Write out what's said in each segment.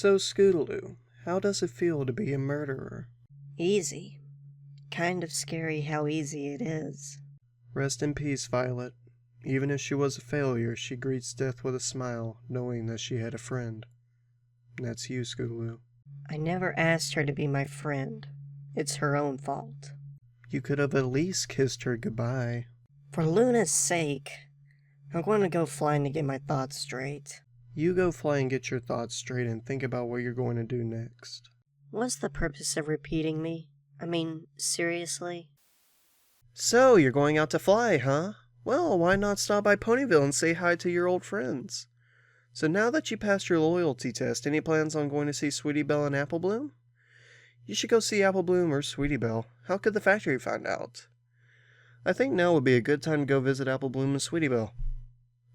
So, Scootaloo, how does it feel to be a murderer? Easy. Kind of scary how easy it is. Rest in peace, Violet. Even if she was a failure, she greets death with a smile, knowing that she had a friend. And that's you, Scootaloo. I never asked her to be my friend. It's her own fault. You could have at least kissed her goodbye. For Luna's sake, I'm going to go flying to get my thoughts straight. You go fly and get your thoughts straight and think about what you're going to do next. What's the purpose of repeating me? I mean, seriously? So, you're going out to fly, huh? Well, why not stop by Ponyville and say hi to your old friends? So now that you passed your loyalty test, any plans on going to see Sweetie Belle and Apple Bloom? You should go see Apple Bloom or Sweetie Belle. How could the factory find out? I think now would be a good time to go visit Apple Bloom and Sweetie Belle.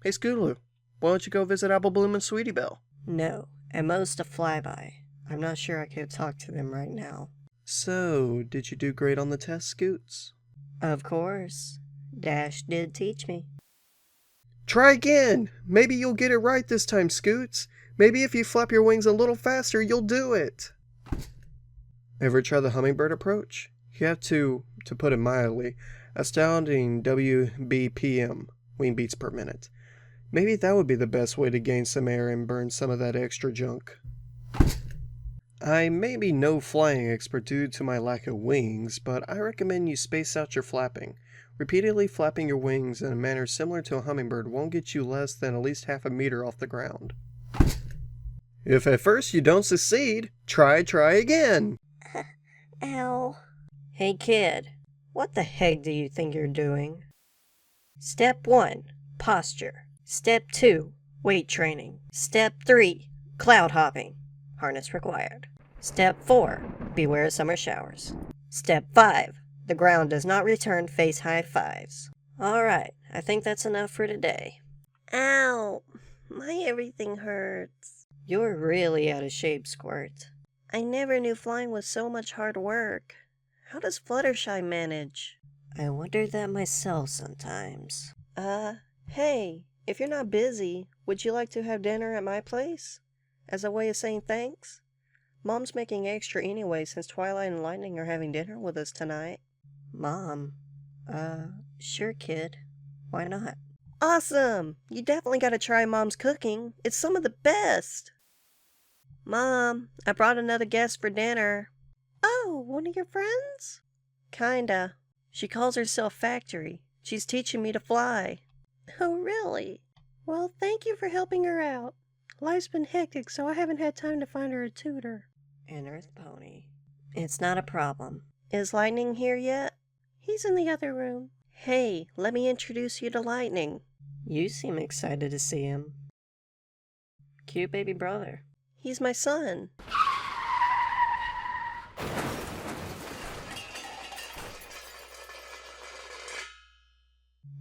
Hey, Scootaloo, why don't you go visit Apple Bloom and Sweetie Belle? No, at most a flyby. I'm not sure I could talk to them right now. So, did you do great on the test, Scoots? Of course. Dash did teach me. Try again! Maybe you'll get it right this time, Scoots. Maybe if you flap your wings a little faster, you'll do it. Ever try the hummingbird approach? You have to put it mildly, astounding WBPM, wing beats per minute. Maybe that would be the best way to gain some air and burn some of that extra junk. I may be no flying expert due to my lack of wings, but I recommend you space out your flapping. Repeatedly flapping your wings in a manner similar to a hummingbird won't get you less than at least half a meter off the ground. If at first you don't succeed, try again! Ow. Hey kid, what the heck do you think you're doing? Step 1, posture. Step 2, weight training. Step 3, cloud hopping. Harness required. Step 4, beware summer showers. Step 5, the ground does not return face high fives. Alright, I think that's enough for today. Ow, my everything hurts. You're really out of shape, Squirt. I never knew flying was so much hard work. How does Fluttershy manage? I wonder that myself sometimes. Hey, if you're not busy, would you like to have dinner at my place? As a way of saying thanks? Mom's making extra anyway since Twilight and Lightning are having dinner with us tonight. Mom? Sure, kid. Why not? Awesome! You definitely gotta try Mom's cooking. It's some of the best! Mom, I brought another guest for dinner. Oh, one of your friends? Kinda. She calls herself Factory. She's teaching me to fly. Oh, really? Well, thank you for helping her out. Life's been hectic, so I haven't had time to find her a tutor. An Earth Pony. It's not a problem. Is Lightning here yet? He's in the other room. Hey, let me introduce you to Lightning. You seem excited to see him. Cute baby brother. He's my son.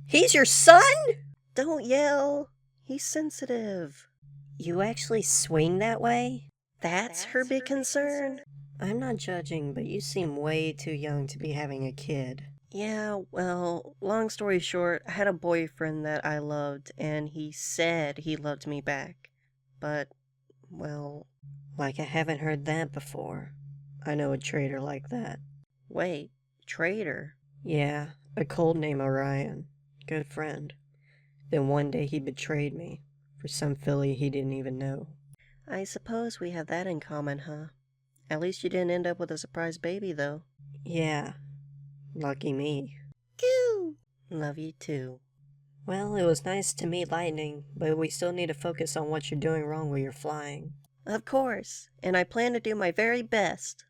He's your son? Don't yell. He's sensitive. You actually swing that way? That's her big concern. I'm not judging, but you seem way too young to be having a kid. Yeah, well, long story short, I had a boyfriend that I loved, and he said he loved me back. But, well... Like I haven't heard that before. I know a traitor like that. Wait, traitor? Yeah, a cold name Orion. Good friend. Then one day he betrayed me. For some filly he didn't even know. I suppose we have that in common, huh? At least you didn't end up with a surprise baby, though. Yeah. Lucky me. Coo! Love you too. Well, it was nice to meet Lightning, but we still need to focus on what you're doing wrong with your flying. Of course, and I plan to do my very best.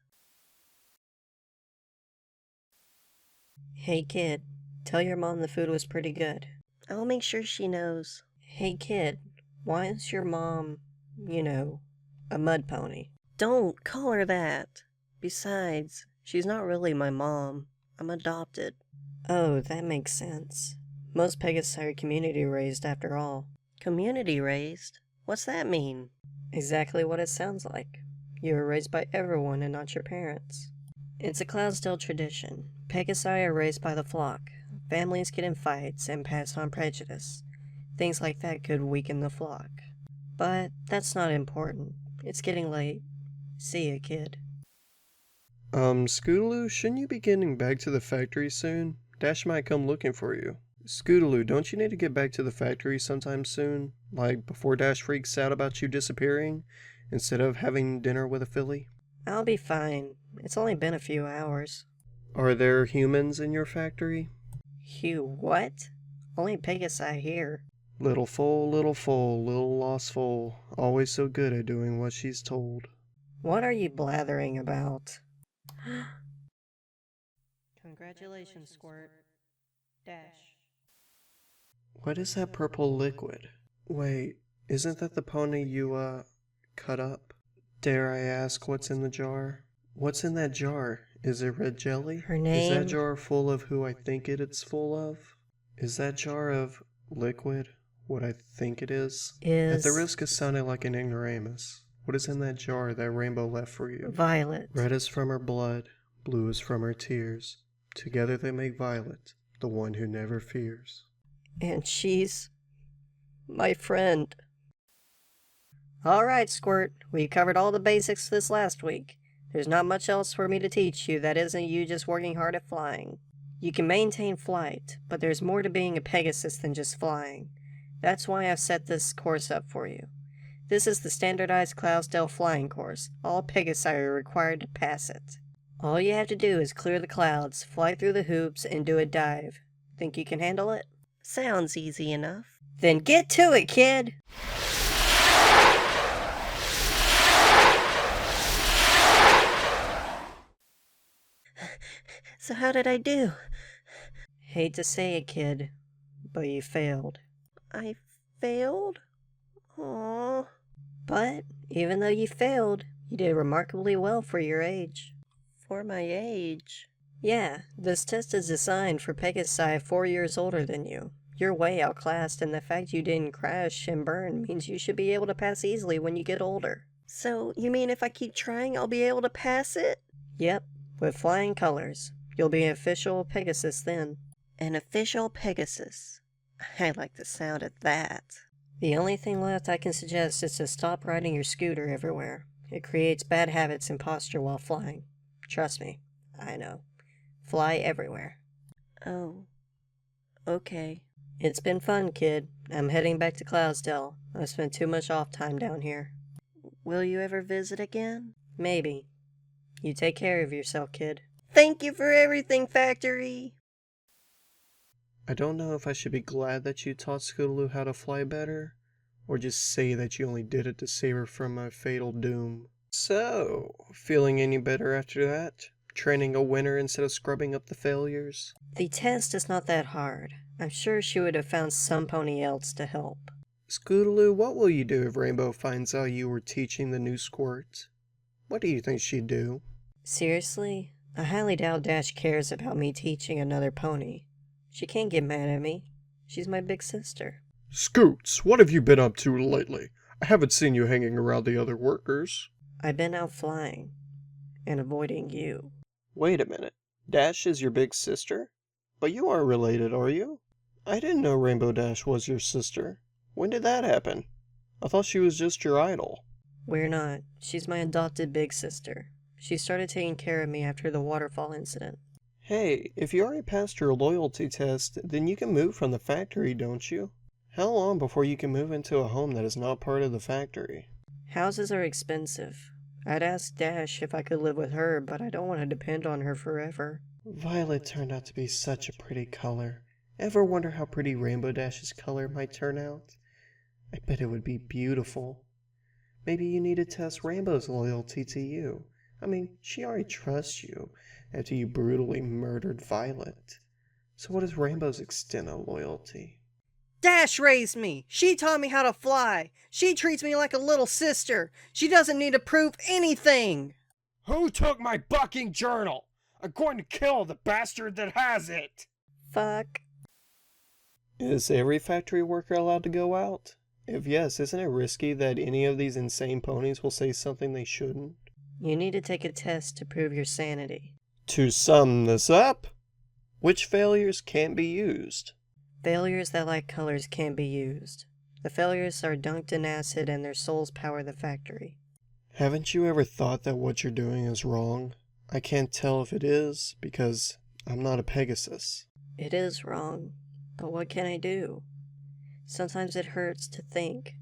Hey kid, tell your mom the food was pretty good. I'll make sure she knows. Hey kid, why is your mom, a mud pony? Don't call her that. Besides, she's not really my mom. I'm adopted. Oh, that makes sense. Most Pegasi are community raised after all. Community raised? What's that mean? Exactly what it sounds like. You were raised by everyone and not your parents. It's a Cloudsdale tradition. Pegasi are raised by the flock. Families get in fights and pass on prejudice. Things like that could weaken the flock. But that's not important. It's getting late. See ya, kid. Scootaloo, shouldn't you be getting back to the factory soon? Dash might come looking for you. Scootaloo, don't you need to get back to the factory sometime soon? Like, before Dash freaks out about you disappearing, instead of having dinner with a filly? I'll be fine. It's only been a few hours. Are there humans in your factory? Hugh, what? Only Pegasi here. Little foal, little lost foal, always so good at doing what she's told. What are you blathering about? Congratulations, Squirt. Dash. What is that purple liquid? Wait, isn't that the pony you, cut up? Dare I ask what's in the jar? What's in that jar? Is it red jelly? Her name? Is that jar full of who I think it's full of? Is that jar of liquid what I think it is? At the risk of sounding like an ignoramus, what is in that jar that Rainbow left for you? Violet. Red is from her blood, blue is from her tears. Together they make Violet, the one who never fears. And she's my friend. Alright, Squirt. We covered all the basics this last week. There's not much else for me to teach you that isn't you just working hard at flying. You can maintain flight, but there's more to being a Pegasus than just flying. That's why I've set this course up for you. This is the standardized Cloudsdale flying course. All Pegasi are required to pass it. All you have to do is clear the clouds, fly through the hoops, and do a dive. Think you can handle it? Sounds easy enough. Then get to it, kid! So how did I do? Hate to say it, kid, but you failed. I failed? Aww. But, even though you failed, you did remarkably well for your age. For my age? Yeah, this test is designed for Pegasi 4 years older than you. You're way outclassed, and the fact you didn't crash and burn means you should be able to pass easily when you get older. So, you mean if I keep trying, I'll be able to pass it? Yep, with flying colors. You'll be an official Pegasus then. An official Pegasus. I like the sound of that. The only thing left I can suggest is to stop riding your scooter everywhere. It creates bad habits and posture while flying. Trust me, I know. Fly everywhere. Oh, okay. It's been fun, kid. I'm heading back to Cloudsdale. I've spent too much off time down here. Will you ever visit again? Maybe. You take care of yourself, kid. Thank you for everything, Factory! I don't know if I should be glad that you taught Scootaloo how to fly better, or just say that you only did it to save her from a fatal doom. So, feeling any better after that? Training a winner instead of scrubbing up the failures? The test is not that hard. I'm sure she would have found some pony else to help. Scootaloo, what will you do if Rainbow finds out you were teaching the new Squirt? What do you think she'd do? Seriously? I highly doubt Dash cares about me teaching another pony. She can't get mad at me. She's my big sister. Scoots, what have you been up to lately? I haven't seen you hanging around the other workers. I've been out flying. And avoiding you. Wait a minute. Dash is your big sister? But you aren't related, are you? I didn't know Rainbow Dash was your sister. When did that happen? I thought she was just your idol. We're not. She's my adopted big sister. She started taking care of me after the waterfall incident. Hey, if you already passed your loyalty test, then you can move from the factory, don't you? How long before you can move into a home that is not part of the factory? Houses are expensive. I'd ask Dash if I could live with her, but I don't want to depend on her forever. Violet turned out to be such a pretty color. Ever wonder how pretty Rainbow Dash's color might turn out? I bet it would be beautiful. Maybe you need to test Rainbow's loyalty to you. I mean, she already trusts you after you brutally murdered Violet. So what is Rainbow's extent of loyalty? Dash raised me! She taught me how to fly! She treats me like a little sister! She doesn't need to prove anything! Who took my bucking journal? I'm going to kill the bastard that has it! Fuck. Is every factory worker allowed to go out? If yes, isn't it risky that any of these insane ponies will say something they shouldn't? You need to take a test to prove your sanity. To sum this up, which failures can't be used? Failures that like colors can't be used. The failures are dunked in acid and their souls power the factory. Haven't you ever thought that what you're doing is wrong? I can't tell if it is because I'm not a Pegasus. It is wrong, but what can I do? Sometimes it hurts to think,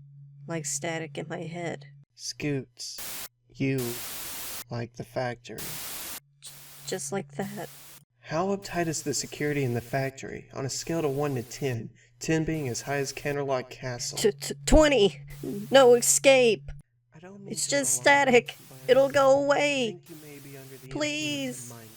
like static in my head. Scoots, you like the factory. Just like that. How uptight is the security in the factory on a scale of 1 to 10, 10 being as high as Canterlot Castle? 20! No escape! I don't mean It's to just alarm you, static. but It'll go I away. think you may be under the Please. influence of mind